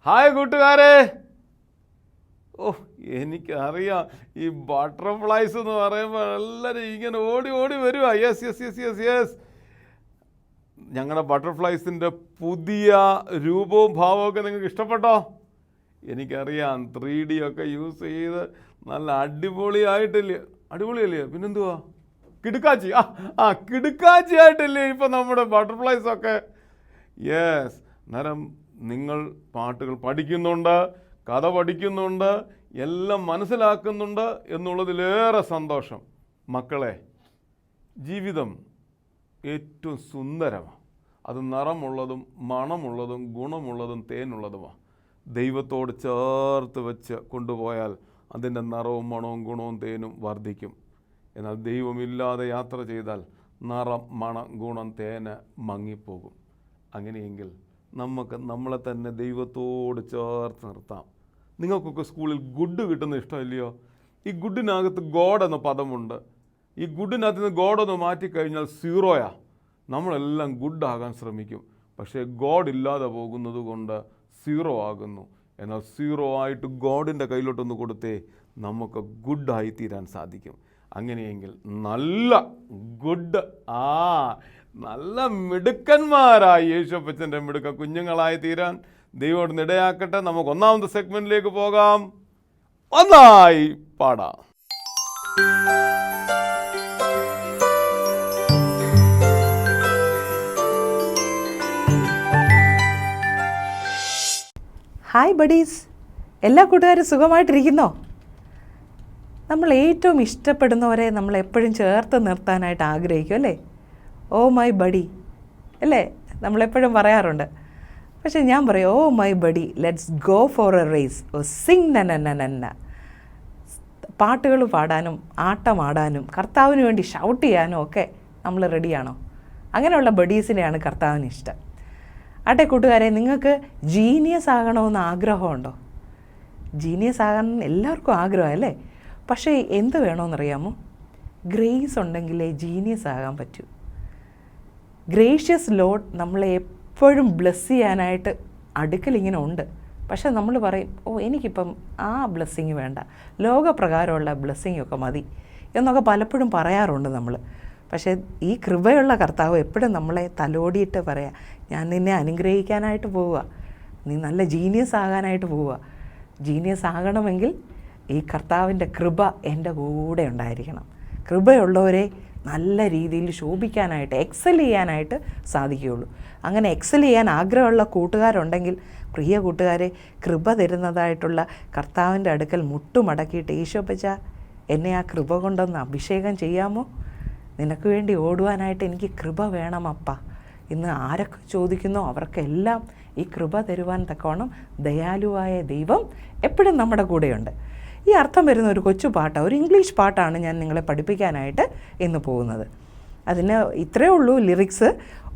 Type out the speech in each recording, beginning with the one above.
Hi കൂട്ടുകാരെ. എനിക്കറിയാം ഈ ബട്ടർഫ്ലൈസ് എന്ന് പറയുമ്പോൾ എല്ലാവരും ഇങ്ങനെ ഓടി ഓടി വരുക. യെസ്. ഞങ്ങളുടെ ബട്ടർഫ്ലൈസിൻ്റെ പുതിയ രൂപവും ഭാവമൊക്കെ നിങ്ങൾക്ക് ഇഷ്ടപ്പെട്ടോ? എനിക്കറിയാം 3D ഒക്കെ യൂസ് ചെയ്ത് നല്ല അടിപൊളിയല്ലേ? പിന്നെന്തുവാ, കിടുക്കാച്ചി കിടുക്കാച്ചി ആയിട്ടല്ലേ ഇപ്പം നമ്മുടെ ബട്ടർഫ്ലൈസൊക്കെ. യെസ്, നേരം നിങ്ങൾ പാട്ടുകൾ പഠിക്കുന്നുണ്ട്, കഥ പഠിക്കുന്നുണ്ട്, എല്ലാം മനസ്സിലാക്കുന്നുണ്ട് എന്നുള്ളതിലേറെ സന്തോഷം. മക്കളെ, ജീവിതം ഏറ്റവും സുന്ദരമാണ്. അത് നിറമുള്ളതും മണമുള്ളതും ഗുണമുള്ളതും തേനുള്ളതുമാണ്. ദൈവത്തോട് ചേർത്ത് വെച്ച് കൊണ്ടുപോയാൽ അതിൻ്റെ നിറവും മണവും ഗുണവും തേനും വർദ്ധിക്കും. എന്നാൽ ദൈവമില്ലാതെ യാത്ര ചെയ്താൽ നിറം, മണം, ഗുണം, തേന് മങ്ങിപ്പോകും. അങ്ങനെയെങ്കിൽ നമുക്ക് നമ്മളെ തന്നെ ദൈവത്തോട് ചേർത്ത് നിർത്താം. നിങ്ങൾക്കൊക്കെ സ്കൂളിൽ ഗുഡ് കിട്ടുന്ന ഇഷ്ടമില്ലയോ? ഈ ഗുഡിനകത്ത് ഗോഡ് എന്ന പദമുണ്ട്. ഈ ഗുഡിനകത്ത് നിന്ന് ഗോഡൊന്ന് മാറ്റിക്കഴിഞ്ഞാൽ സീറോയാ. നമ്മളെല്ലാം ഗുഡാകാൻ ശ്രമിക്കും, പക്ഷേ ഗോഡ് ഇല്ലാതെ പോകുന്നത് കൊണ്ട് സീറോ ആകുന്നു. എന്നാൽ സീറോ ആയിട്ട് ഗോഡിൻ്റെ കയ്യിലോട്ടൊന്ന് കൊടുത്തേ നമുക്ക് ഗുഡായി തീരാൻ സാധിക്കും. അങ്ങനെയെങ്കിൽ നല്ല ഗുഡ് നല്ല മിടുക്കന്മാരായി യേശുപ്പച്ചൻ്റെ മിടുക്ക കുഞ്ഞുങ്ങളായി തീരാൻ ദൈവം ഇടയാക്കട്ടെ. നമുക്ക് ഒന്നാമത്തെ സെഗ്മെന്റിലേക്ക് പോകാം. ഒന്നായി പാടാം. ഹായ് ബഡീസ്, എല്ലാ കൂട്ടുകാരും സുഖമായിട്ടിരിക്കുന്നോ? നമ്മൾ ഏറ്റവും ഇഷ്ടപ്പെടുന്നവരെ നമ്മൾ എപ്പോഴും ചേർത്ത് നിർത്താനായിട്ട് ആഗ്രഹിക്കും അല്ലേ? ഓ മൈ ബഡി അല്ലേ നമ്മളെപ്പോഴും പറയാറുണ്ട്. പക്ഷേ ഞാൻ പറയും, oh my buddy let's go for a race, sing നന്ന. പാട്ടുകൾ പാടാനും ആട്ടമാടാനും കർത്താവിന് വേണ്ടി ഷൗട്ട് ചെയ്യാനും ഒക്കെ നമ്മൾ റെഡിയാണോ? അങ്ങനെയുള്ള ബഡീസിനെയാണ് കർത്താവിന് ഇഷ്ടം. ആട്ടെ കൂട്ടുകാരെ, നിങ്ങൾക്ക് ജീനിയസ് ആകണമെന്ന് ആഗ്രഹമുണ്ടോ? ജീനിയസ് ആകാൻ എല്ലാവർക്കും ആഗ്രഹമല്ലേ? പക്ഷേ എന്ത് വേണമെന്നറിയാമോ? ഗ്രേസ് ഉണ്ടെങ്കിലേ ജീനിയസ് ആകാൻ പറ്റൂ. ഗ്രേഷ്യസ് ലോഡ് നമ്മളെ എപ്പോഴും ബ്ലെസ് ചെയ്യാനായിട്ട് അടുക്കലിങ്ങനെ ഉണ്ട്. പക്ഷേ നമ്മൾ പറയും, എനിക്കിപ്പം ആ ബ്ലെസ്സിങ് വേണ്ട, ലോകപ്രകാരമുള്ള ബ്ലെസ്സിങ്ങൊക്കെ മതി എന്നൊക്കെ പലപ്പോഴും പറയാറുണ്ട് നമ്മൾ. പക്ഷേ ഈ കൃപയുള്ള കർത്താവ് എപ്പോഴും നമ്മളെ തലോടിയിട്ട് പറയാം, ഞാൻ നിന്നെ അനുഗ്രഹിക്കാനായിട്ട് പോവുക, നീ നല്ല ജീനിയസ് ആകാനായിട്ട് പോവുക. ജീനിയസ് ആകണമെങ്കിൽ ഈ കർത്താവിൻ്റെ കൃപ എൻ്റെ കൂടെ ഉണ്ടായിരിക്കണം. കൃപയുള്ളവരെ നല്ല രീതിയിൽ ശോഭിക്കാനായിട്ട് എക്സൽ ചെയ്യാനായിട്ട് സാധിക്കുകയുള്ളൂ. അങ്ങനെ എക്സൽ ചെയ്യാൻ ആഗ്രഹമുള്ള കൂട്ടുകാരുണ്ടെങ്കിൽ, പ്രിയ കൂട്ടുകാരെ, കൃപ തരുന്നതായിട്ടുള്ള കർത്താവിൻ്റെ അടുക്കൽ മുട്ടുമടക്കിയിട്ട്, ഈശോപ്പച്ച എന്നെ ആ കൃപ കൊണ്ടൊന്ന് അഭിഷേകം ചെയ്യാമോ? നിനക്ക് വേണ്ടി ഓടുവാനായിട്ട് എനിക്ക് കൃപ വേണമപ്പ. ഇന്ന് ആരൊക്കെ ചോദിക്കുന്നോ അവർക്കെല്ലാം ഈ കൃപ തരുവാൻ തക്കവണ്ണം ദയാലുവായ ദൈവം എപ്പോഴും നമ്മുടെ കൂടെയുണ്ട്. ഈ അർത്ഥം വരുന്ന ഒരു കൊച്ചു പാട്ടാണ്, ഒരു ഇംഗ്ലീഷ് പാട്ടാണ് ഞാൻ നിങ്ങളെ പഠിപ്പിക്കാനായിട്ട് ഇന്ന് പോകുന്നത്. അതിന് ഇത്രയേ ഉള്ളൂ lyrics.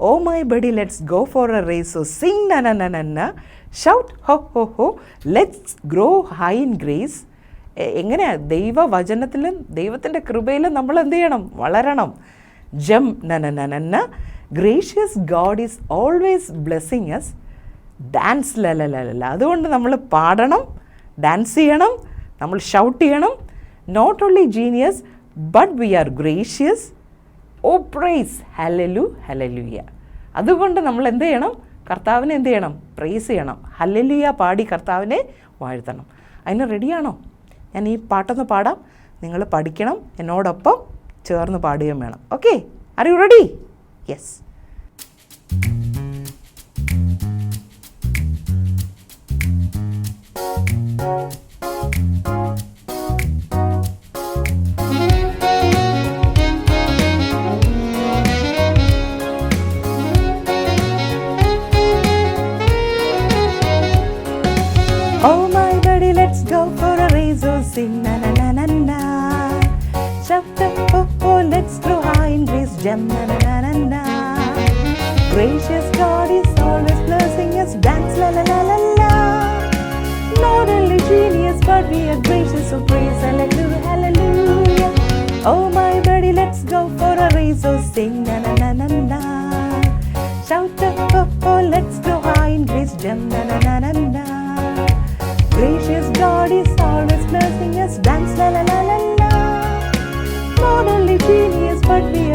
Oh my buddy let's go for a race, so sing നന്ന shout ho ho ho let's grow high in grace. എങ്ങനെയാണ്? ദൈവവചനത്തിലും ദൈവത്തിൻ്റെ കൃപയിലും നമ്മൾ എന്ത് ചെയ്യണം? വളരണം. ജം നന്ന gracious God is always blessing us. Dance ലലലല. അതുകൊണ്ട് നമ്മൾ പാടണം, ഡാൻസ് ചെയ്യണം, നമ്മൾ ഷൗട്ട് ചെയ്യണം. Not only genius but we are gracious. Oh praise hallelujah. അതുകൊണ്ട് നമ്മൾ എന്ത് ചെയ്യണം? കർത്താവിനെ എന്ത് ചെയ്യണം? പ്രൈസ് ചെയ്യണം. ഹല്ലേലൂയ പാടി കർത്താവിനെ വാഴ്ത്തണം. അതിന് റെഡിയാണോ? ഞാൻ ഈ പാട്ടൊന്ന് പാടാം, നിങ്ങൾ പഠിക്കണം, എന്നോടൊപ്പം ചേർന്ന് പാടുകയും വേണം. Okay, are you ready? Yes. Sing na na na na na, shout oh let's grow high in grace, jam na na na na na. Gracious God is always blessing us, dance la la la la la. Not only genius but we are gracious, so praise hallelujah hallelujah. Oh my buddy, let's go for a race, so sing na na na na na. Shout oh let's grow high in grace, jam na na na na na.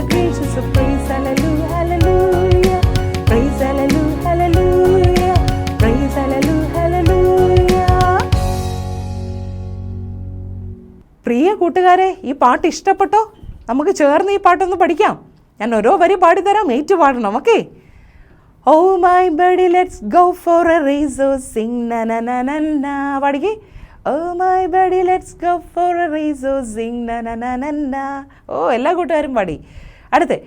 a gracious of praise. Hallelujah, hallelujah. Praise, hallelujah, hallelujah. Praise, hallelujah, hallelujah. പ്രിയ കൂട്ടുകാരെ, ഈ പാട്ട് ഇഷ്ടപ്പെട്ടോ? നമുക്ക് ചേർന്ന് ഈ പാട്ടൊന്ന് പഠിക്കാം. ഞാൻ ഓരോ വരി പാടിത്തരാം, ഏറ്റു പാടണം. Okay? Oh my buddy, let's go for a race, oh sing na na na na na. പാടിക്കേ. Oh my buddy, let's go for a race, oh sing na na na na na. ഓ, എല്ലാ കൂട്ടുകാരും പാടി. അടുത്ത്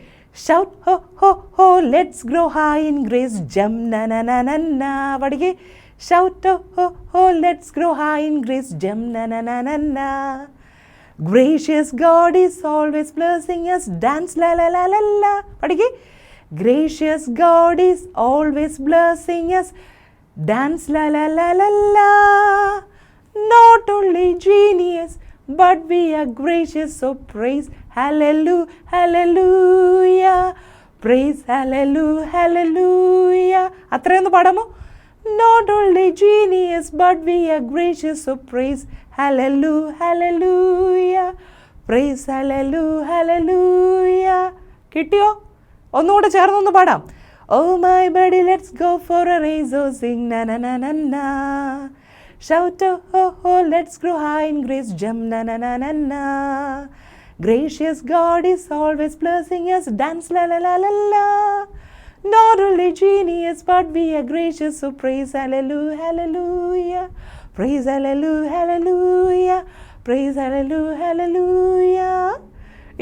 shout ho ho ho, let's grow high in grace, jump na na na na na. പാടിക്കേ. shout ho ho ho, let's grow high in grace, jump na na na na na. Gracious God is always blessing us, dance la la la la la. പാടിക്കേ. Gracious God is always blessing us, dance la la la la la. Not only genius, but we are gracious, so praise hallelujah, hallelujah. Praise hallelujah, hallelujah. അത്രയൊന്ന് പാടാമോ? Not only genius, but we are gracious, so praise hallelujah, hallelujah. Praise hallelujah, hallelujah. കിട്ടിയോ? ഒന്നുകൂടെ ചേർന്നൊന്ന് പാടാം. Oh my buddy, let's go for a race, oh sing na na na na na. Shout oh oh oh, let's grow high in grace, jump na na na na na. Gracious God is always blessing us, dance la la la la la. Not only genius, but we are gracious, so praise hallelujah, hallelujah. Praise hallelujah, hallelujah. Praise hallelujah, hallelujah.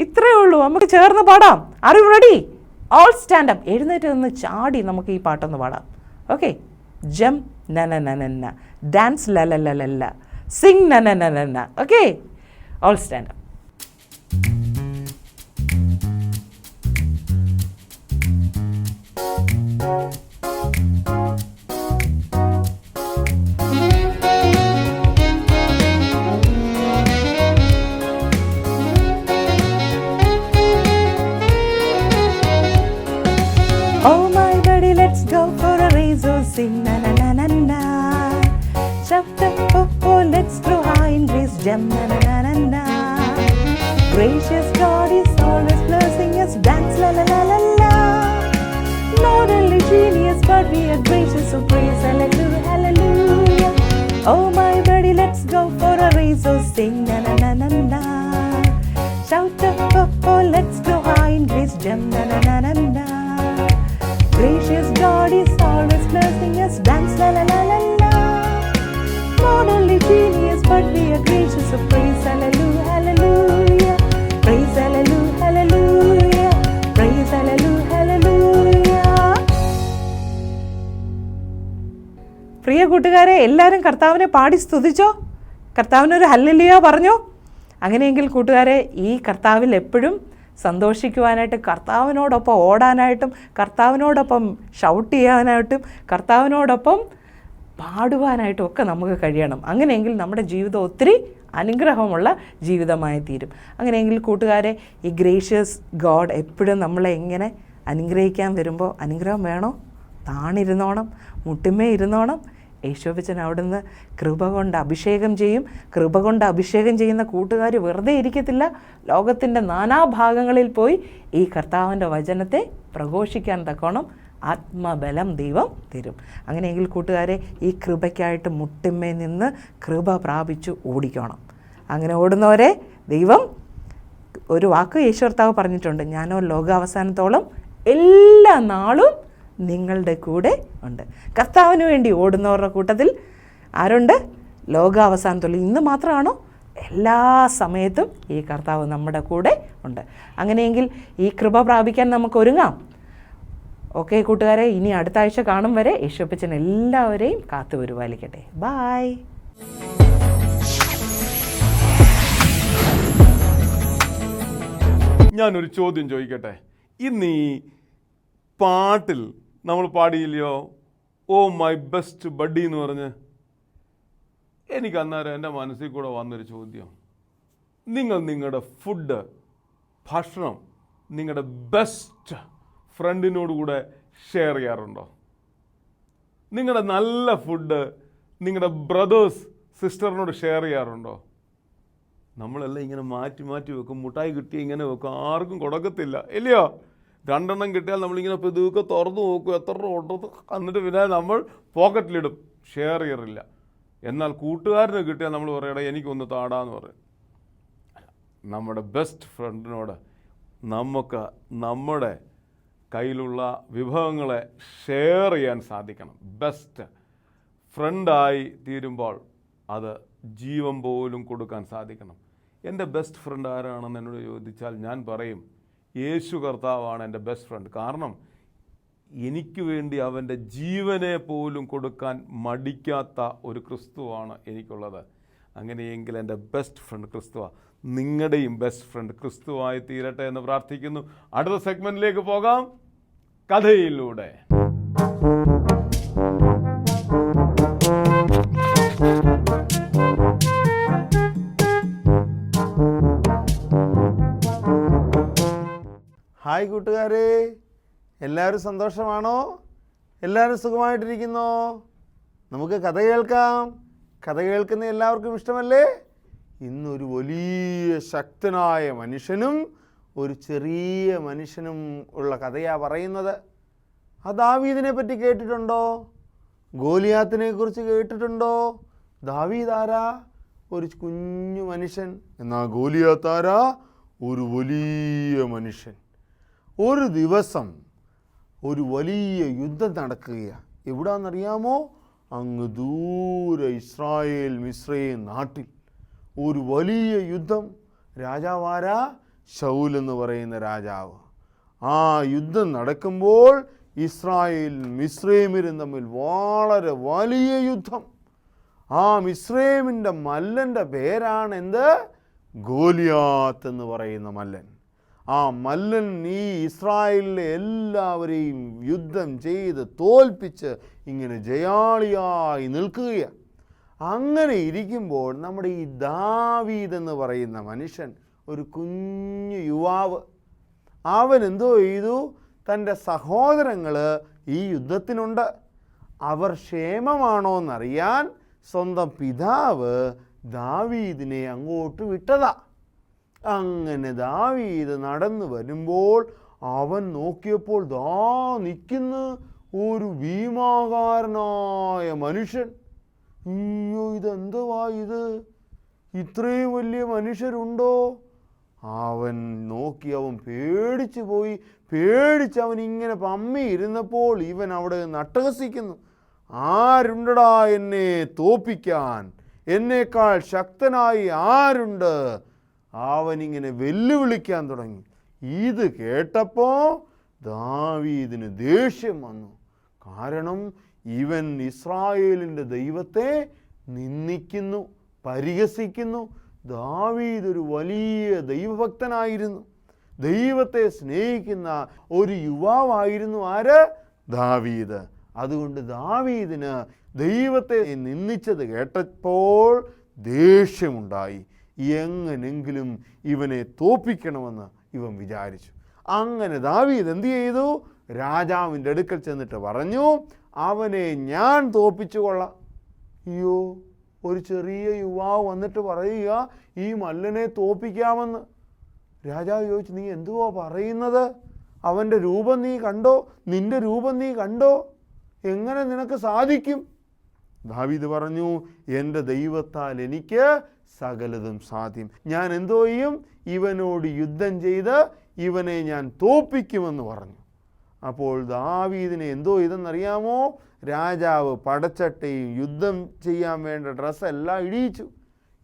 ഇത്രയേ ഉള്ളൂ. നമുക്ക് ചേർന്ന് പാടാം. Are you ready? All stand up. എഴുന്നേറ്റ് നിന്ന് ചാടി നമുക്ക് ഈ പാട്ടൊന്ന് പാടാം. ഓക്കെ? ജംപ് ന ന ന ന ന, ഡാൻസ് ല ല ല ല ല, സിംഗ് ന ന ന ന ന. Okay? All stand up. Sing na na na na na. Shout oh oh, let's grow high in grace, jump na na na na na. Gracious God is always blessing us, dance la la la la la. Not only genius, but we are gracious, so praise hallelujah, hallelujah. Oh my buddy, let's go for a race, oh sing na na na na na. Shout oh oh oh, let's grow high in grace, jump na na na na na. Gracious God is always blessing us, dance la la la la la. Not only genius, but we are gracious, so praise hallelujah, hallelujah. Praise hallelujah, hallelujah. Praise hallelujah, hallelujah. പ്രിയ കൂട്ടുകാരെ, എല്ലാവരും കർത്താവിനെ പാടി സ്തുതിച്ചോ? കർത്താവിനൊരു hallelujah പറഞ്ഞോ? അങ്ങനെയെങ്കിൽ കൂട്ടുകാരെ, ഈ കർത്താവിൽ എപ്പോഴും സന്തോഷിക്കുവാനായിട്ട്, കർത്താവിനോടൊപ്പം ഓടാനായിട്ടും, കർത്താവിനോടൊപ്പം ഷൗട്ട് ചെയ്യാനായിട്ടും, കർത്താവിനോടൊപ്പം പാടുവാനായിട്ടും ഒക്കെ നമുക്ക് കഴിയണം. അങ്ങനെയെങ്കിൽ നമ്മുടെ ജീവിതം ഒത്തിരി അനുഗ്രഹമുള്ള ജീവിതമായി തീരും. അങ്ങനെയെങ്കിൽ കൂട്ടുകാരെ, ഈ ഗ്രേഷ്യസ് ഗോഡ് എപ്പോഴും നമ്മളെ എങ്ങനെ അനുഗ്രഹിക്കാൻ വരുമ്പോൾ, അനുഗ്രഹം വേണോ? താണിരുന്നോണം, മുട്ടുമേ ഇരുന്നോണം. യേശോപ്പച്ചൻ അവിടുന്ന് കൃപ കൊണ്ട് അഭിഷേകം ചെയ്യും. കൃപ കൊണ്ട് അഭിഷേകം ചെയ്യുന്ന കൂട്ടുകാർ വെറുതെ ഇരിക്കത്തില്ല. ലോകത്തിൻ്റെ നാനാഭാഗങ്ങളിൽ പോയി ഈ കർത്താവിൻ്റെ വചനത്തെ പ്രഘോഷിക്കാൻ തക്കോണം ആത്മബലം ദൈവം തരും. അങ്ങനെയെങ്കിൽ കൂട്ടുകാരെ, ഈ കൃപയ്ക്കായിട്ട് മുട്ടിന്മേ നിന്ന് കൃപ പ്രാപിച്ചു ഓടിക്കണം. അങ്ങനെ ഓടുന്നവരെ ദൈവം ഒരു വാക്ക് യേശുകർത്താവ് പറഞ്ഞിട്ടുണ്ട്, ഞാനോ ലോകാവസാനത്തോളം എല്ലാ നാളും നിങ്ങളുടെ കൂടെ ഉണ്ട്. കർത്താവിന് വേണ്ടി ഓടുന്നവരുടെ കൂട്ടത്തിൽ ആരുണ്ട്? ലോകാവസാനത്തോളം. ഇന്ന് മാത്രമാണോ? എല്ലാ സമയത്തും ഈ കർത്താവ് നമ്മുടെ കൂടെ ഉണ്ട്. അങ്ങനെയെങ്കിൽ ഈ കൃപ പ്രാപിക്കാൻ നമുക്ക് ഒരുങ്ങാം. ഓക്കെ കൂട്ടുകാരെ, ഇനി അടുത്ത ആഴ്ച കാണും വരെ യേശുപ്പച്ചൻ എല്ലാവരെയും കാത്തു പരിപാലിക്കട്ടെ. ബായ്. ഞാനൊരു ചോദ്യം ചോദിക്കട്ടെ. ഇന്ന് ഈ പാട്ടിൽ നമ്മൾ പാടിയില്ലയോ ഓ മൈ ബെസ്റ്റ് ബഡ്ഡി എന്ന് പറഞ്ഞ്? എനിക്ക് അന്നേരം എൻ്റെ മനസ്സിൽ കൂടെ വന്നൊരു ചോദ്യം, നിങ്ങൾ നിങ്ങളുടെ ഫുഡ്, ഭക്ഷണം നിങ്ങളുടെ ബെസ്റ്റ് ഫ്രണ്ടിനോടുകൂടെ ഷെയർ ചെയ്യാറുണ്ടോ? നിങ്ങളുടെ നല്ല ഫുഡ് നിങ്ങളുടെ ബ്രദേഴ്സ് സിസ്റ്ററിനോട് ഷെയർ ചെയ്യാറുണ്ടോ? നമ്മളെല്ലാം ഇങ്ങനെ മാറ്റി മാറ്റി വെക്കും. മുട്ടായി കിട്ടി ഇങ്ങനെ വെക്കും, ആർക്കും കൊടുക്കത്തില്ല, ഇല്ലയോ? 2 എണ്ണം കിട്ടിയാൽ നമ്മളിങ്ങനെ പതുക്കെ തുറന്നു നോക്കും, എത്ര രൂപ ഉണ്ടത്, എന്നിട്ട് പിന്നെ നമ്മൾ പോക്കറ്റിലിടും, ഷെയർ ചെയ്യാറില്ല. എന്നാൽ കൂട്ടുകാരന് കിട്ടിയാൽ നമ്മൾ പറയടാ എനിക്കൊന്ന് താടാന്ന് പറയും. നമ്മുടെ ബെസ്റ്റ് ഫ്രണ്ടിനോട് നമുക്ക് നമ്മുടെ കയ്യിലുള്ള വിഭവങ്ങളെ ഷെയർ ചെയ്യാൻ സാധിക്കണം. ബെസ്റ്റ് ഫ്രണ്ടായി തീരുമ്പോൾ അത് ജീവൻ പോലും കൊടുക്കാൻ സാധിക്കണം. എൻ്റെ ബെസ്റ്റ് ഫ്രണ്ട് ആരാണെന്ന് എന്നോട് ചോദിച്ചാൽ ഞാൻ പറയും യേശു കർത്താവാണ് എൻ്റെ ബെസ്റ്റ് ഫ്രണ്ട്. കാരണം എനിക്ക് വേണ്ടി അവൻ്റെ ജീവനെ പോലും കൊടുക്കാൻ മടിക്കാത്ത ഒരു ക്രിസ്തുവാണ് എനിക്കുള്ളത്. അങ്ങനെയെങ്കിൽ എൻ്റെ ബെസ്റ്റ് ഫ്രണ്ട് ക്രിസ്തുവാണ്. നിങ്ങളുടെയും ബെസ്റ്റ് ഫ്രണ്ട് ക്രിസ്തുവായി തീരട്ടെ എന്ന് പ്രാർത്ഥിക്കുന്നു. അടുത്ത സെഗ്മെൻറ്റിലേക്ക് പോകാം, കഥയിലൂടെ. ഹായ് കൂട്ടുകാരെ, എല്ലാവരും സന്തോഷമാണോ? എല്ലാവരും സുഖമായിട്ടിരിക്കുന്നോ? നമുക്ക് കഥ കേൾക്കാം. കഥ കേൾക്കുന്ന എല്ലാവർക്കും ഇഷ്ടമല്ലേ? ഇന്നൊരു വലിയ ശക്തനായ മനുഷ്യനും ഒരു ചെറിയ മനുഷ്യനും ഉള്ള കഥയാണ് പറയുന്നത്. ആ ദാവീദിനെ പറ്റി കേട്ടിട്ടുണ്ടോ? ഗോലിയാത്തിനെ കുറിച്ച് കേട്ടിട്ടുണ്ടോ? ദാവീദാരാ? ഒരു കുഞ്ഞു മനുഷ്യൻ. എന്നാൽ ഗോലിയാത്താരാ? ഒരു വലിയ മനുഷ്യൻ. ഒരു ദിവസം ഒരു വലിയ യുദ്ധം നടക്കുകയാണ്. എവിടാന്നറിയാമോ? അങ്ങ് ദൂരെ ഇസ്രായേൽ മിസ്രയീം നാട്ടിൽ ഒരു വലിയ യുദ്ധം. രാജാവാരാ? ശൗൽ എന്ന് പറയുന്ന രാജാവ്. ആ യുദ്ധം നടക്കുമ്പോൾ ഇസ്രായേൽ മിസ്രയീമിലും തമ്മിൽ വളരെ വലിയ യുദ്ധം. ആ മിസ്രയീമിൻ്റെ മല്ലൻ്റെ പേരാണ് എന്ത്? ഗോലിയാത്ത് എന്ന് പറയുന്ന മല്ലൻ. ആ മല്ലൻ ഈ ഇസ്രായേലിലെ എല്ലാവരെയും യുദ്ധം ചെയ്ത് തോൽപ്പിച്ച് ഇങ്ങനെ ജയാളിയായി നിൽക്കുകയാണ്. അങ്ങനെ ഇരിക്കുമ്പോൾ നമ്മുടെ ഈ ദാവീദ് എന്ന് പറയുന്ന മനുഷ്യൻ, ഒരു കുഞ്ഞു യുവാവ്, അവൻ എന്തോ ചെയ്തു? തൻ്റെ സഹോദരങ്ങൾ ഈ യുദ്ധത്തിനുണ്ട്, അവർ ക്ഷേമമാണോ എന്നറിയാൻ സ്വന്തം പിതാവ് ദാവീദിനെ അങ്ങോട്ട് വിട്ടതാ. അങ്ങനെ ദാവീദ് നടന്നു വരുമ്പോൾ അവൻ നോക്കിയപ്പോൾ ദാ നിൽക്കുന്ന ഒരു ഭീമാകാരനായ മനുഷ്യൻ. അയ്യോ, ഇതെന്തുവാ ഇത്? ഇത്രയും വലിയ മനുഷ്യരുണ്ടോ? അവൻ നോക്കി, അവൻ പേടിച്ചു പോയി. പേടിച്ച് അവൻ ഇങ്ങനെ പമ്മി ഇരുന്നപ്പോൾ ഇവൻ അവിടെ നട്ടഹസിക്കുന്നു. ആരുണ്ടടാ എന്നെ തോൽപ്പിക്കാൻ? എന്നേക്കാൾ ശക്തനായി ആരുണ്ട്? അവനിങ്ങനെ വെല്ലുവിളിക്കാൻ തുടങ്ങി. ഇത് കേട്ടപ്പോൾ ദാവീദിന് ദേഷ്യം വന്നു. കാരണം ഇവൻ ഇസ്രായേലിൻ്റെ ദൈവത്തെ നിന്ദിക്കുന്നു, പരിഹസിക്കുന്നു. ദാവീദ് ഒരു വലിയ ദൈവഭക്തനായിരുന്നു, ദൈവത്തെ സ്നേഹിക്കുന്ന ഒരു യുവാവായിരുന്നു. ആര്? ദാവീദ്. അതുകൊണ്ട് ദാവീദിന് ദൈവത്തെ നിന്ദിച്ചത് കേട്ടപ്പോൾ ദേഷ്യമുണ്ടായി. എങ്ങനെങ്കിലും ഇവനെ തോൽപ്പിക്കണമെന്ന് ഇവൻ വിചാരിച്ചു. അങ്ങനെ ദാവീദ് എന്തു ചെയ്തു? രാജാവിൻ്റെ അടുക്കൽ ചെന്നിട്ട് പറഞ്ഞു, അവനെ ഞാൻ തോൽപ്പിച്ചു കൊള്ളാം. അയ്യോ, ഒരു ചെറിയ യുവാവ് വന്നിട്ട് പറയുക ഈ മല്ലനെ തോൽപ്പിക്കാമെന്ന്. രാജാവ് ചോദിച്ചു, നീ എന്തുവാ പറയുന്നത്? അവൻ്റെ രൂപം നീ കണ്ടോ? നിൻ്റെ രൂപം നീ കണ്ടോ? എങ്ങനെ നിനക്ക് സാധിക്കും? ദാവീദ് പറഞ്ഞു, എൻ്റെ ദൈവത്താൽ എനിക്ക് സകലതും സാധ്യം. ഞാൻ എന്തോ ചെയ്യും? ഇവനോട് യുദ്ധം ചെയ്ത് ഇവനെ ഞാൻ തോൽപ്പിക്കുമെന്ന് പറഞ്ഞു. അപ്പോൾ ദാവീദിനെ എന്തോ ചെയ്തെന്നറിയാമോ? രാജാവ് പടച്ചട്ടയും യുദ്ധം ചെയ്യാൻ വേണ്ട ഡ്രസ്സെല്ലാം ഇടിയിച്ചു.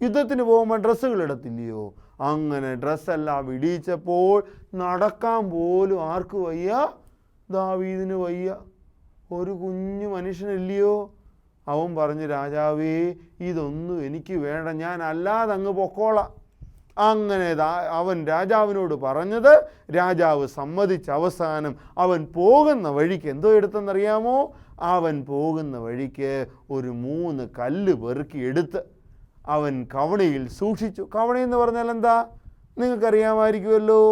യുദ്ധത്തിന് പോകുമ്പോൾ ഡ്രസ്സുകൾ ഇടത്തില്ലയോ? അങ്ങനെ ഡ്രസ്സെല്ലാം ഇടിയിച്ചപ്പോൾ നടക്കാൻ പോലും ആർക്ക് വയ്യ? ദാവീദിന് വയ്യ. ഒരു കുഞ്ഞു മനുഷ്യനല്ലയോ? അവൻ പറഞ്ഞു, രാജാവേ, ഇതൊന്നും എനിക്ക് വേണ്ട, ഞാൻ അല്ലാതെ അങ്ങ് പൊക്കോളാം. അങ്ങനെ അവൻ രാജാവിനോട് പറഞ്ഞത് രാജാവ് സമ്മതിച്ച് അവസാനം അവൻ പോകുന്ന വഴിക്ക് എന്തോ എടുത്തെന്നറിയാമോ? അവൻ പോകുന്ന വഴിക്ക് ഒരു 3 കല്ല് പെറുക്കി എടുത്ത് അവൻ കവണയിൽ സൂക്ഷിച്ചു. കവണയെന്ന് പറഞ്ഞാൽ എന്താ? നിങ്ങൾക്കറിയാമായിരിക്കുമല്ലോ,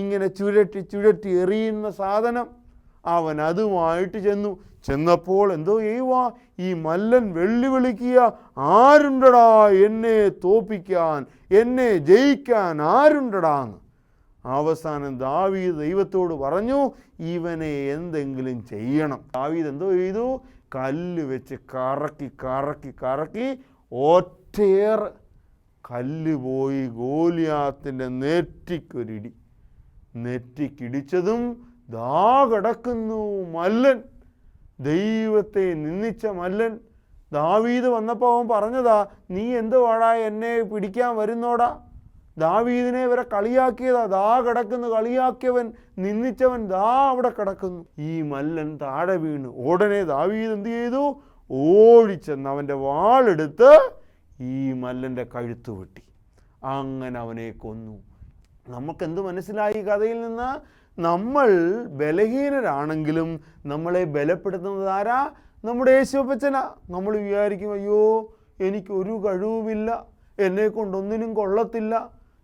ഇങ്ങനെ ചുഴറ്റി ചുഴറ്റി എറിയുന്ന സാധനം. അവൻ അതുമായിട്ട് ചെന്നപ്പോൾ എന്തോ ചെയ്യുക, ഈ മല്ലൻ വെല്ലുവിളിക്കുക, ആരുണ്ടടാ എന്നെ തോൽപ്പിക്കാൻ, എന്നെ ജയിക്കാൻ ആരുണ്ടടാന്ന്. അവസാനം ദാവീദ് ദൈവത്തോട് പറഞ്ഞു, ഇവനെ എന്തെങ്കിലും ചെയ്യണം. ദാവീദ് എന്തോ ചെയ്തു, കല്ല് വെച്ച് കറക്കി കറക്കി കറക്കി ഒറ്റയേറ് കല്ല് പോയി ഗോലിയാത്തിൻ്റെ നെറ്റിക്കൊരിടി. നെറ്റിക്കിടിച്ചതും ദാ കിടക്കുന്നു മല്ലൻ, ദൈവത്തെ നിന്ദിച്ച മല്ലൻ. ദാവീദ് വന്നപ്പോൾ അവൻ പറഞ്ഞതാ, നീ എന്തുവാടാ എന്നെ പിടിക്കാൻ വരുന്നോടാ? ദാവീദിനെ വരെ കളിയാക്കിയതാ. ദാ കിടക്കുന്നു, കളിയാക്കിയവൻ, നിന്ദിച്ചവൻ ദാ അവിടെ കിടക്കുന്നു. ഈ മല്ലൻ താഴെ വീണു. ഉടനെ ദാവീദ് എന്ത് ചെയ്തു, ഓടിച്ചെന്ന് അവൻ്റെ വാളെടുത്ത് ഈ മല്ലൻ്റെ കഴുത്ത് വെട്ടി. അങ്ങനെ അവനെ കൊന്നു. നമുക്കെന്ത് മനസ്സിലായി ഈ കഥയിൽ നിന്ന്? നമ്മൾ ബലഹീനരാണെങ്കിലും നമ്മളെ ബലപ്പെടുത്തുന്നത് ആരാ? നമ്മുടെ യേശുവപ്പച്ചനാ. നമ്മൾ വിചാരിക്കും, അയ്യോ എനിക്കൊരു കഴിവുമില്ല, എന്നെ കൊണ്ടൊന്നിനും കൊള്ളത്തില്ല,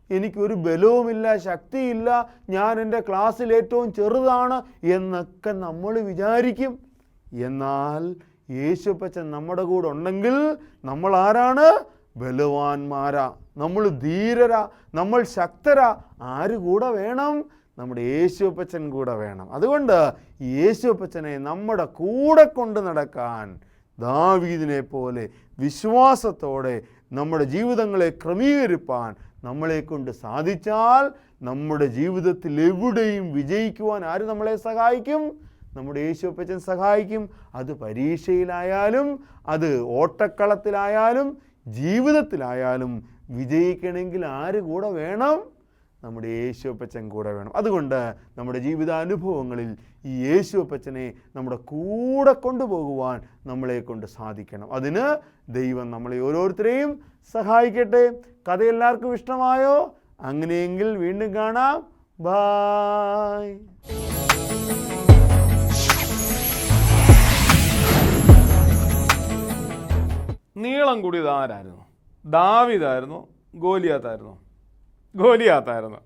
എനിക്കൊരു ബലവുമില്ല, ശക്തിയില്ല, ഞാൻ എൻ്റെ ക്ലാസ്സിൽ ഏറ്റവും ചെറുതാണ് എന്നൊക്കെ നമ്മൾ വിചാരിക്കും. എന്നാൽ യേശുവപ്പച്ചൻ നമ്മുടെ കൂടെ ഉണ്ടെങ്കിൽ നമ്മൾ ആരാണ്? ബലവാന്മാരാ, നമ്മൾ ധീരരാ, നമ്മൾ ശക്തരാ. ആര് കൂടെ വേണം? നമ്മുടെ യേശുവപ്പച്ചൻ കൂടെ വേണം. അതുകൊണ്ട് യേശുവപ്പച്ചനെ നമ്മുടെ കൂടെ കൊണ്ട് നടക്കാൻ ദാവീദിനെ പോലെ വിശ്വാസത്തോടെ നമ്മുടെ ജീവിതങ്ങളെ ക്രമീകരിപ്പാൻ നമ്മളെ കൊണ്ട് സാധിച്ചാൽ നമ്മുടെ ജീവിതത്തിൽ എവിടെയും വിജയിക്കുവാൻ ആര് നമ്മളെ സഹായിക്കും? നമ്മുടെ യേശുവപ്പച്ചൻ സഹായിക്കും. അത് പരീക്ഷയിലായാലും, അത് ഓട്ടക്കളത്തിലായാലും, ജീവിതത്തിലായാലും വിജയിക്കണമെങ്കിൽ ആര് കൂടെ വേണം? നമ്മുടെ യേശുവപ്പച്ചൻ കൂടെ വേണം. അതുകൊണ്ട് നമ്മുടെ ജീവിതാനുഭവങ്ങളിൽ ഈ യേശുവപ്പച്ചനെ നമ്മുടെ കൂടെ കൊണ്ടുപോകുവാൻ നമ്മളെ കൊണ്ട് സാധിക്കണം. അതിന് ദൈവം നമ്മളെ ഓരോരുത്തരെയും സഹായിക്കട്ടെ. കഥ എല്ലാവർക്കും ഇഷ്ടമായോ? അങ്ങനെയെങ്കിൽ വീണ്ടും കാണാം. ബായ്. നീളം കൂടിയത് ആരായിരുന്നു? ദാവീദായിരുന്നു? ഗോലിയാത്തായിരുന്നു? ഗോലിയാത്തായിരുന്നു.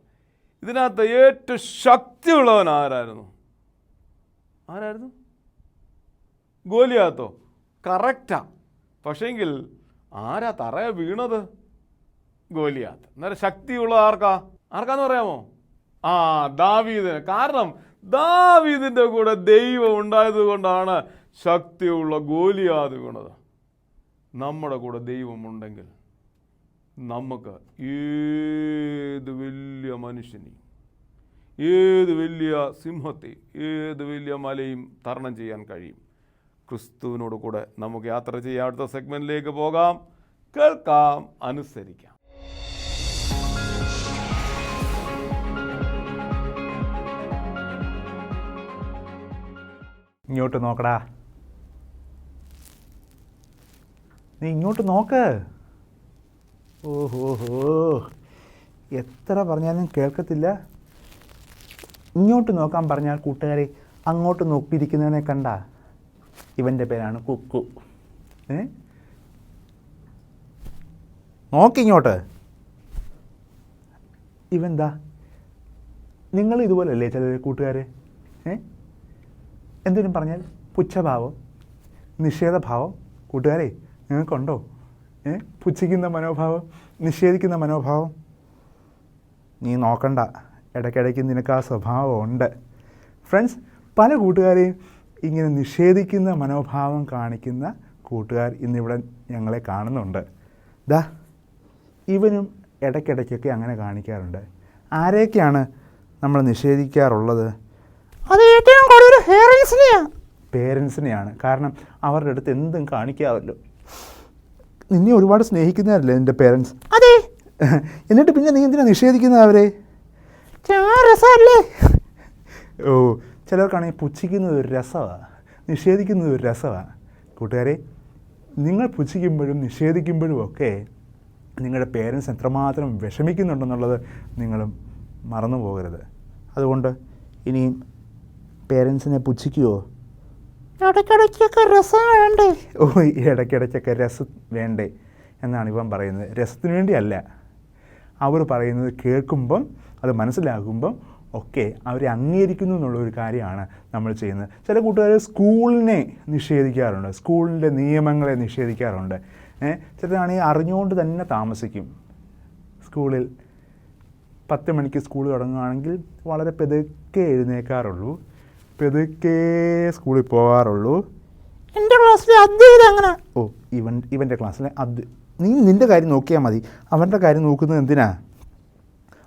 ഇതിനകത്ത് ഏറ്റവും ശക്തിയുള്ളവൻ ആരായിരുന്നു? ഗോലിയാത്തോ? കറക്റ്റാ. പക്ഷേങ്കിൽ ആരാ തറയെ വീണത്? ഗോലിയാത്ത്. അന്നേരം ശക്തിയുള്ള ആർക്കാന്ന് പറയാമോ? ദാവീദിന്. കാരണം ദാവീദിൻ്റെ കൂടെ ദൈവം ഉണ്ടായത് കൊണ്ടാണ് ശക്തിയുള്ള ഗോലിയാത്ത് വീണത്. നമ്മുടെ കൂടെ ദൈവമുണ്ടെങ്കിൽ നമുക്ക് ഏത് വലിയ മനുഷ്യനെയും, ഏത് വലിയ സിംഹത്തെയും, ഏത് വലിയ മലയും തരണം ചെയ്യാൻ കഴിയും. ക്രിസ്തുവിനോട് കൂടെ നമുക്ക് യാത്ര ചെയ്യാം. അടുത്ത സെഗ്മെൻറ്റിലേക്ക് പോകാം. കേൾക്കാം, അനുസരിക്കാം. ഇങ്ങോട്ട് നോക്കടാ, നീ ഇങ്ങോട്ട് നോക്ക്. ഓഹോഹോ, എത്ര പറഞ്ഞാലും കേൾക്കത്തില്ല. ഇങ്ങോട്ട് നോക്കാൻ പറഞ്ഞാൽ കൂട്ടുകാരെ അങ്ങോട്ട് നോക്കിയിരിക്കുന്നതിനെ കണ്ട. ഇവൻ്റെ പേരാണ് കുക്കു. നോക്കിങ്ങോട്ട്. ഇവന്താ, നിങ്ങൾ ഇതുപോലല്ലേ ചില കൂട്ടുകാരെ? എന്തെങ്കിലും പറഞ്ഞാൽ പുച്ഛഭാവം, നിഷേധഭാവം. കൂട്ടുകാരെ നിങ്ങൾക്കുണ്ടോ? പുച്ഛിക്കുന്ന മനോഭാവം, നിഷേധിക്കുന്ന മനോഭാവം? നീ നോക്കണ്ട, ഇടയ്ക്കിടയ്ക്ക് നിനക്ക് ആ സ്വഭാവം ഉണ്ട്. ഫ്രണ്ട്സ്, പല കൂട്ടുകാരെയും ഇങ്ങനെ നിഷേധിക്കുന്ന മനോഭാവം കാണിക്കുന്ന കൂട്ടുകാർ ഇന്നിവിടെ ഞങ്ങളെ കാണുന്നുണ്ട്. ദാ ഇവനും ഇടയ്ക്കിടയ്ക്കൊക്കെ അങ്ങനെ കാണിക്കാറുണ്ട്. ആരെയൊക്കെയാണ് നമ്മൾ നിഷേധിക്കാറുള്ളത്? അത് ഏറ്റവും കൂടുതൽ പേരൻസിനെയാണ്. കാരണം അവരുടെ അടുത്ത് എന്തും കാണിക്കാമല്ലോ. നിന്നെ ഒരുപാട് സ്നേഹിക്കുന്നവരല്ലേ നിൻ്റെ പേരൻസ്? അതെ. എന്നിട്ട് പിന്നെ നീ എന്തിനാ നിഷേധിക്കുന്നത് അവരെ? രസമല്ലേ? ഓ, ചിലർക്കാണെങ്കിൽ പുച്ഛിക്കുന്നത് ഒരു രസമാണ്, നിഷേധിക്കുന്നത് ഒരു രസമാണ്. കൂട്ടുകാരെ, നിങ്ങൾ പുച്ഛിക്കുമ്പോഴും നിഷേധിക്കുമ്പോഴും ഒക്കെ നിങ്ങളുടെ പേരൻസ് എത്രമാത്രം വിഷമിക്കുന്നുണ്ടെന്നുള്ളത് നിങ്ങളും മറന്നു പോകരുത്. അതുകൊണ്ട് ഇനിയും പേരൻസിനെ പുച്ഛിക്കുമോ? ഇടയ്ക്കിടയ്ക്കൊക്കെ രസം വേണ്ടേ? ഓ, ഇടയ്ക്കിടയ്ക്കൊക്കെ രസം വേണ്ടേ എന്നാണ് ഇവൻ പറയുന്നത്. രസത്തിന് വേണ്ടിയല്ല. അവർ പറയുന്നത് കേൾക്കുമ്പം, അത് മനസ്സിലാക്കുമ്പം ഒക്കെ അവരെ അംഗീകരിക്കുന്നു എന്നുള്ളൊരു കാര്യമാണ് നമ്മൾ ചെയ്യുന്നത്. ചില കൂട്ടുകാർ സ്കൂളിനെ നിഷേധിക്കാറുണ്ട്, സ്കൂളിൻ്റെ നിയമങ്ങളെ നിഷേധിക്കാറുണ്ട്. ചിലരാണെങ്കിൽ അറിഞ്ഞുകൊണ്ട് തന്നെ താമസിക്കും. സ്കൂളിൽ 10 മണിക്ക് സ്കൂൾ തുടങ്ങുകയാണെങ്കിൽ വളരെ പെതുക്കെ എഴുന്നേൽക്കാറുള്ളൂ, പെതുക്കെ സ്കൂളിൽ പോകാറുള്ളൂ. എൻ്റെ ക്ലാസ്സിൽ അത് അങ്ങനെ, ഓ ഇവൻ്റെ ക്ലാസ്സിലെ അത്, നീ നിൻ്റെ കാര്യം നോക്കിയാൽ മതി, അവൻ്റെ കാര്യം നോക്കുന്നത് എന്തിനാ?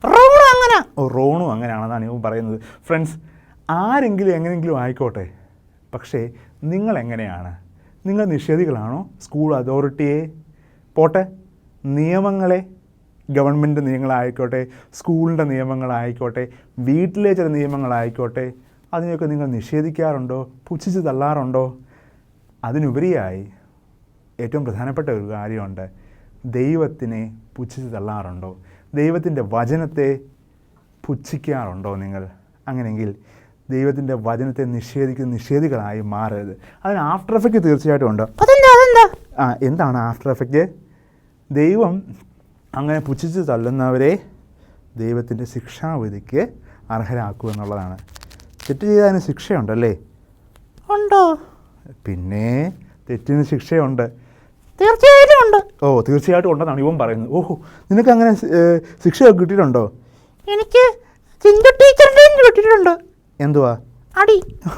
റോണു അങ്ങനെ, ഓ റോണു അങ്ങനെയാണെന്നാണ് ഇവൻ പറയുന്നത്. ഫ്രണ്ട്സ്, ആരെങ്കിലും എങ്ങനെയെങ്കിലും ആയിക്കോട്ടെ, പക്ഷേ നിങ്ങളെങ്ങനെയാണ്? നിങ്ങൾ നിഷേധികളാണോ സ്കൂൾ അതോറിറ്റിയെ? പോട്ടെ, നിയമങ്ങളെ, ഗവൺമെൻറ് നിയമങ്ങളായിക്കോട്ടെ, സ്കൂളിൻ്റെ നിയമങ്ങളായിക്കോട്ടെ, വീട്ടിലെ ചില നിയമങ്ങളായിക്കോട്ടെ, അതിനെയൊക്കെ നിങ്ങൾ നിഷേധിക്കാറുണ്ടോ? പുച്ഛിച്ച് തള്ളാറുണ്ടോ? അതിനുപരിയായി ഏറ്റവും പ്രധാനപ്പെട്ട ഒരു കാര്യമുണ്ട്, ദൈവത്തിനെ പുച്ഛിച്ച് തള്ളാറുണ്ടോ? ദൈവത്തിൻ്റെ വചനത്തെ പുച്ഛിക്കാറുണ്ടോ നിങ്ങൾ? അങ്ങനെയെങ്കിൽ ദൈവത്തിൻ്റെ വചനത്തെ നിഷേധിക്കുന്ന നിഷേധികളായി മാറരുത്. അതിന് ആഫ്റ്റർ എഫക്റ്റ് തീർച്ചയായിട്ടും ഉണ്ട്. എന്താണ് ആഫ്റ്റർ എഫക്റ്റ്? ദൈവം അങ്ങനെ പുച്ഛിച്ച് തള്ളുന്നവരെ ദൈവത്തിൻ്റെ ശിക്ഷാവിധിക്ക് അർഹരാക്കുക എന്നുള്ളതാണ്. തെറ്റ് ചെയ്തതിന് ശിക്ഷയുണ്ടല്ലേ? ഉണ്ടോ? പിന്നെ തെറ്റിന് ശിക്ഷയുണ്ട്. തീർച്ചയായിട്ടും ഉണ്ട്. ഓ തീർച്ചയായിട്ടും ഉണ്ടെന്നാണ് ഇവൻ പറയുന്നത്. ഓഹോ, നിനക്ക് അങ്ങനെ ശിക്ഷയൊക്കെ കിട്ടിയിട്ടുണ്ടോ? എനിക്ക് ചിഞ്ചു ടീച്ചറിൻ്റെ കിട്ടിയിട്ടുണ്ട്. എന്തുവാ? അടി.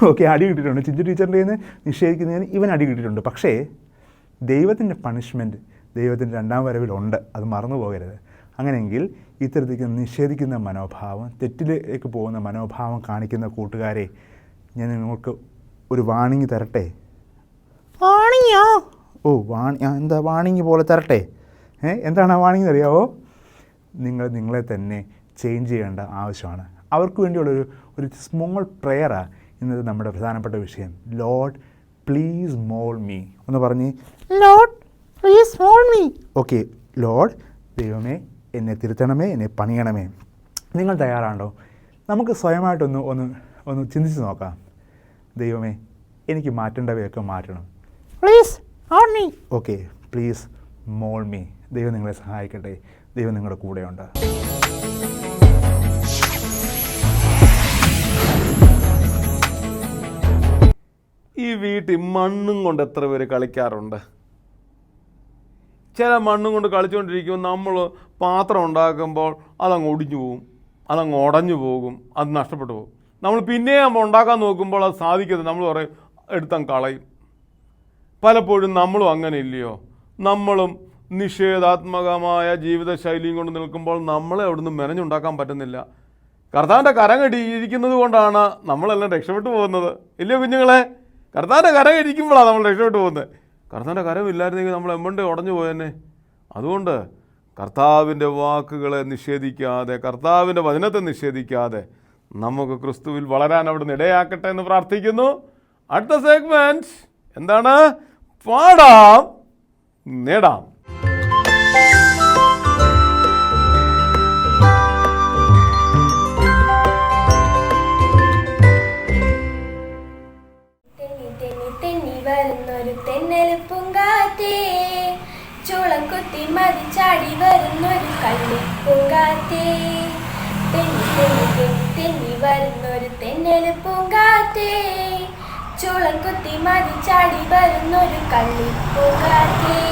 ഓക്കെ, അടി കിട്ടിയിട്ടുണ്ട്. ചിഞ്ചു ടീച്ചറിൻ്റെ നിന്ന് നിഷേധിക്കുന്നതിന് ഇവൻ അടി കിട്ടിയിട്ടുണ്ട്. പക്ഷേ ദൈവത്തിൻ്റെ പണിഷ്മെൻറ്റ് ദൈവത്തിൻ്റെ 2ാം വരവിലുണ്ട്, അത് മറന്നു പോകരുത്. അങ്ങനെയെങ്കിൽ ഇത്തരത്തിലേക്ക് നിഷേധിക്കുന്ന മനോഭാവം, തെറ്റിലേക്ക് പോകുന്ന മനോഭാവം കാണിക്കുന്ന കൂട്ടുകാരെ, ഞാൻ നിങ്ങൾക്ക് ഒരു വാണിംഗ് തരട്ടെ. വാണിങ്ങോ? ഓ എന്താ വാണിംഗ് പോലെ തരട്ടെ? എന്താണ് ആ വാണിംഗ് അറിയാവോ? നിങ്ങളെ തന്നെ ചേഞ്ച് ചെയ്യേണ്ട ആവശ്യമാണ്. അവർക്ക് വേണ്ടിയുള്ളൊരു സ്മോൾ പ്രെയറാണ് ഇന്നത്തെ നമ്മുടെ പ്രധാനപ്പെട്ട വിഷയം. Lord please mould me. ഒന്ന് പറഞ്ഞ്, Lord please mould me. Okay, Lord ദൈവമേ എന്നെ തിരുത്തണമേ, എന്നെ പണിയണമേ. നിങ്ങൾ തയ്യാറാണോ? നമുക്ക് സ്വയമായിട്ടൊന്ന് ചിന്തിച്ച് നോക്കാം. ദൈവമേ, എനിക്ക് മാറ്റേണ്ടവയൊക്കെ മാറ്റണം. Please mould me. Okay, please mould me. ദൈവം നിങ്ങളെ സഹായിക്കട്ടെ. ദൈവം നിങ്ങളുടെ കൂടെയുണ്ട്. ഈ വീട്ടിൽ മണ്ണും കൊണ്ട് എത്ര പേര് കളിക്കാറുണ്ട്? ചില മണ്ണും കൊണ്ട് കളിച്ചുകൊണ്ടിരിക്കുമ്പോൾ നമ്മൾ പാത്രം ഉണ്ടാക്കുമ്പോൾ അതങ്ങ് ഒടിഞ്ഞു പോകും, അതങ്ങ് ഉടഞ്ഞു പോകും, അത് നഷ്ടപ്പെട്ടു പോകും. നമ്മൾ പിന്നെയും നമ്മൾ ഉണ്ടാക്കാൻ നോക്കുമ്പോൾ അത് സാധിക്കരുത്, നമ്മൾ പറയും എടുത്തങ്ങ് കളയും. പലപ്പോഴും നമ്മളും അങ്ങനെ ഇല്ലയോ? നമ്മളും നിഷേധാത്മകമായ ജീവിതശൈലിയും കൊണ്ട് നിൽക്കുമ്പോൾ നമ്മളെ അവിടുന്ന് മെനഞ്ഞുണ്ടാക്കാൻ പറ്റുന്നില്ല. കർത്താവിൻ്റെ കരം കെട്ടിയിരിക്കുന്നത് കൊണ്ടാണ് നമ്മളെല്ലാം രക്ഷപ്പെട്ടു പോകുന്നത്, ഇല്ലയോ കുഞ്ഞുങ്ങളെ? കർത്താവിൻ്റെ കരം ഇരിക്കുമ്പോഴാണ് നമ്മൾ രക്ഷപ്പെട്ടു പോകുന്നത്. കർത്താവിൻ്റെ കരമില്ലായിരുന്നെങ്കിൽ നമ്മൾ എമ്മണ്ട് ഉടഞ്ഞു പോയെന്നെ. അതുകൊണ്ട് കർത്താവിൻ്റെ വാക്കുകളെ നിഷേധിക്കാതെ, കർത്താവിൻ്റെ വചനത്തെ നിഷേധിക്കാതെ നമുക്ക് ക്രിസ്തുവിൽ വളരാൻ അവിടുന്ന് ഇടയാക്കട്ടെ എന്ന് പ്രാർത്ഥിക്കുന്നു. അടുത്ത സെഗ്മെൻറ്റ് എന്താണ്? പാടാം നേടാം. ചൂളം കുത്തി മതിച്ചാടി വരുന്നൊരു കള്ളിപ്പൂങ്കാറ്റേ, തെന്നി തെന്നി തെന്നി തെന്നി വരുന്നൊരു തെന്നല് പൂങ്കാറ്റേ, ചൂളം കുത്തി മതിച്ചാടി വരുന്നൊരു കള്ളിപ്പൂങ്കാറ്റേ.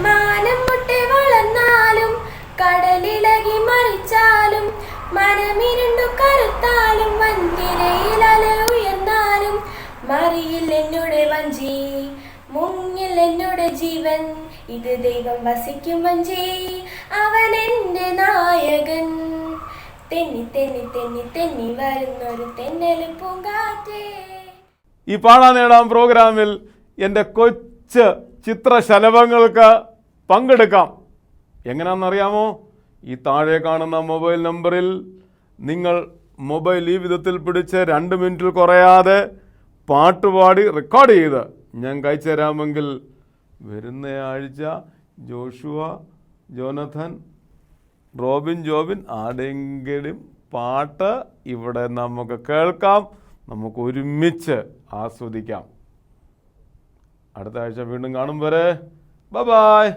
മാനം മുട്ടെ വളർന്നാലും കടലിളകി മറിച്ചാലും മനമിരുണ്ടു കറുത്താലും വൻതിരയിൽ അല ഉയർന്നാലും മറിയിൽ എന്നോട് വഞ്ചി, മുങ്ങിൽ എന്നോട് ജീവൻ, ഇത് ദൈവം വസിക്കും വഞ്ചി, അവൻ എൻ്റെ നായകൻ. തെന്നി തെന്നി തെന്നി തെന്നി വരുന്നൊരു തെന്നല് പൂങ്കാറ്റേ. ഈ പാടാൻ നേടാം പ്രോഗ്രാമിൽ എൻ്റെ കൊച്ചു ചിത്രശലഭങ്ങൾക്ക് പങ്കെടുക്കാം. എങ്ങനെയാണെന്നറിയാമോ? ഈ താഴെ കാണുന്ന മൊബൈൽ നമ്പറിൽ നിങ്ങൾ മൊബൈൽ ഈ വിധത്തിൽ പിടിച്ച് 2 മിനിറ്റിൽ കുറയാതെ പാട്ടുപാടി റെക്കോർഡ് ചെയ്ത് ഞാൻ കഴിച്ചു തരാമെങ്കിൽ വരുന്ന ആഴ്ച ജോഷുവ, ജോനഥൻ, റോബിൻ, ജോബിൻ ആരെങ്കിലും പാട്ട് ഇവിടെ നമുക്ക് കേൾക്കാം, നമുക്ക് ഒരുമിച്ച് ആസ്വദിക്കാം. അടുത്ത ആഴ്ച വീണ്ടും കാണും വരെ ബൈ ബൈ.